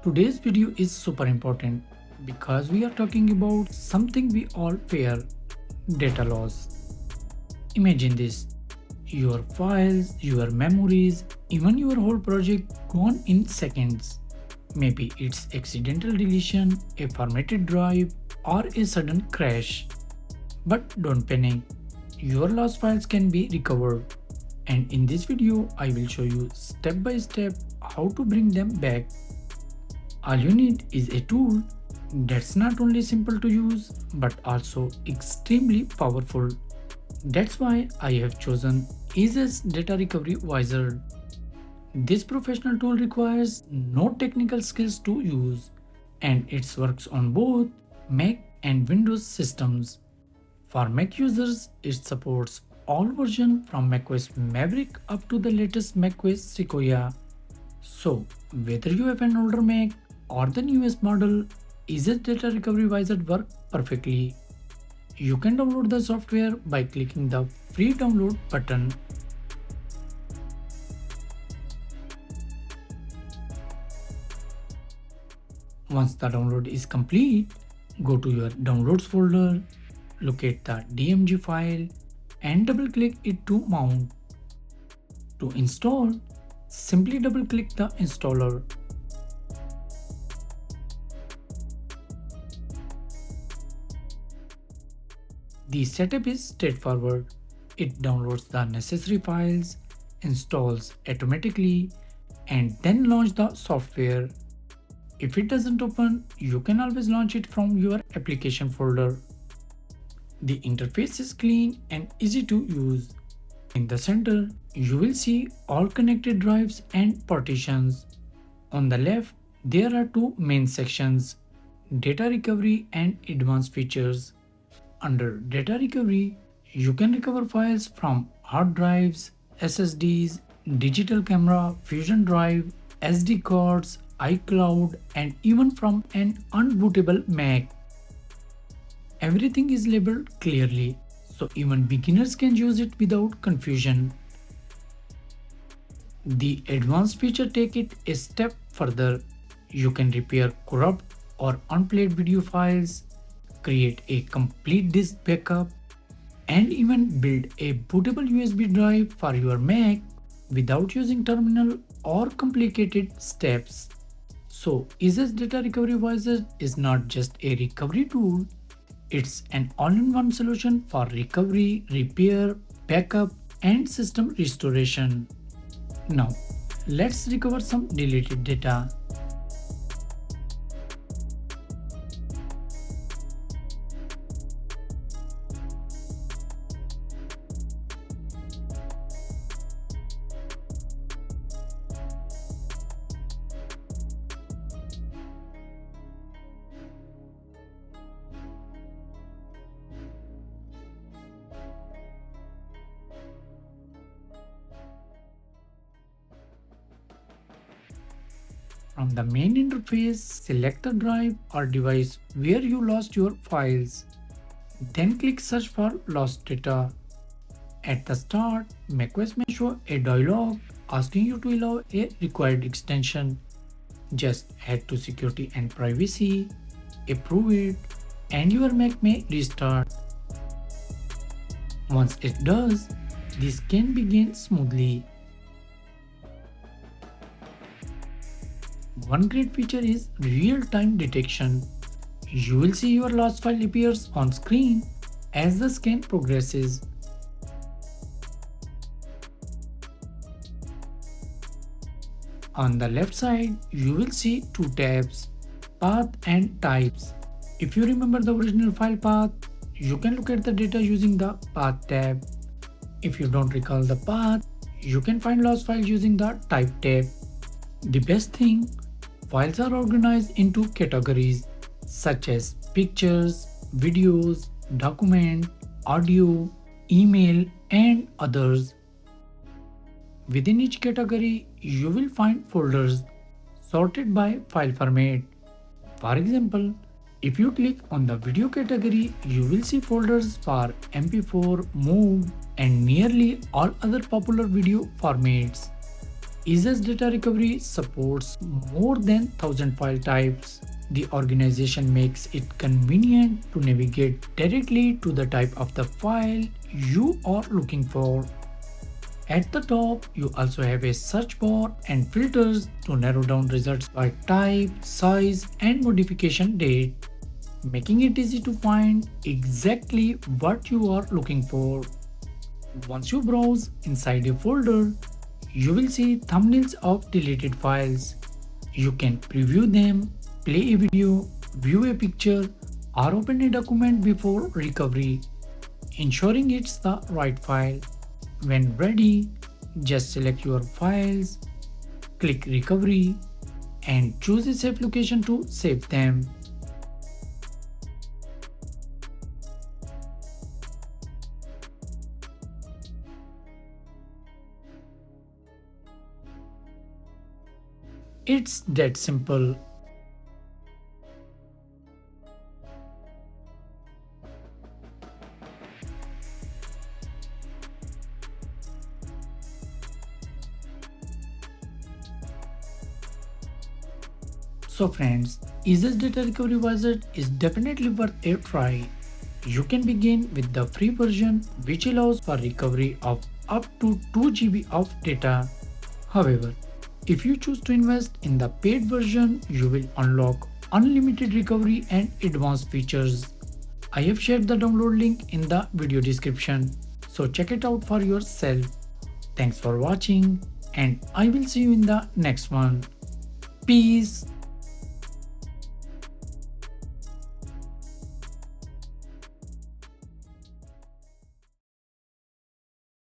Today's video is super important because we are talking about something we all fear: data loss. Imagine this: your files, your memories, even your whole project gone in seconds. Maybe it's accidental deletion, a formatted drive, or a sudden crash. But don't panic, your lost files can be recovered. And in this video, I will show you step by step how to bring them back. All you need is a tool that's not only simple to use but also extremely powerful. That's why I have chosen EaseUS Data Recovery Wizard. This professional tool requires no technical skills to use, and it works on both Mac and Windows systems. For Mac users, it supports all versions from macOS Mavericks up to the latest macOS Sequoia. So, whether you have an older Mac or the newest model, EaseUS Data Recovery Wizard works perfectly. You can download the software by clicking the free download button. Once the download is complete, go to your downloads folder, locate the DMG file and double click it to mount. To install, simply double click the installer. The setup is straightforward. It downloads the necessary files, installs automatically, and then launch the software. If it doesn't open, you can always launch it from your application folder. The interface is clean and easy to use. In the center, you will see all connected drives and partitions. On the left, there are two main sections: Data Recovery and Advanced Features. Under Data Recovery, you can recover files from hard drives, SSDs, digital camera, Fusion Drive, SD cards, iCloud, and even from an unbootable Mac. Everything is labeled clearly, so even beginners can use it without confusion. The advanced feature take it a step further. You can repair corrupt or unplayed video files, create a complete disk backup, and even build a bootable USB drive for your Mac without using terminal or complicated steps. So, EaseUS Data Recovery Wizard is not just a recovery tool, it's an all-in-one solution for recovery, repair, backup, and system restoration. Now, let's recover some deleted data. From the main interface, select the drive or device where you lost your files. Then click Search for lost data. At the start, macOS may show a dialog asking you to allow a required extension. Just head to Security and Privacy, approve it, and your Mac may restart. Once it does, the scan begins smoothly. One great feature is real-time detection. You will see your lost file appears on screen as the scan progresses. On the left side, you will see two tabs: Path and Types. If you remember the original file path, you can look at the data using the Path tab. If you don't recall the path, you can find lost files using the Type tab. The best thing, files are organized into categories such as pictures, videos, document, audio, email, and others. Within each category, you will find folders sorted by file format. For example, if you click on the video category, you will see folders for MP4, MOV, and nearly all other popular video formats. EaseUS Data Recovery supports more than 1000 file types. The organization makes it convenient to navigate directly to the type of the file you are looking for. At the top, you also have a search bar and filters to narrow down results by type, size, and modification date, making it easy to find exactly what you are looking for. Once you browse inside a folder, you will see thumbnails of deleted files. You can preview them, play a video, view a picture, or open a document before recovery, ensuring it's the right file. When ready, just select your files, click recovery, and choose a safe location to save them. It's that simple. So friends, EaseUS Data Recovery Wizard is definitely worth a try. You can begin with the free version which allows for recovery of up to 2 GB of data. However, if you choose to invest in the paid version, you will unlock unlimited recovery and advanced features. I have shared the download link in the video description, so check it out for yourself. Thanks for watching, and I will see you in the next one. Peace.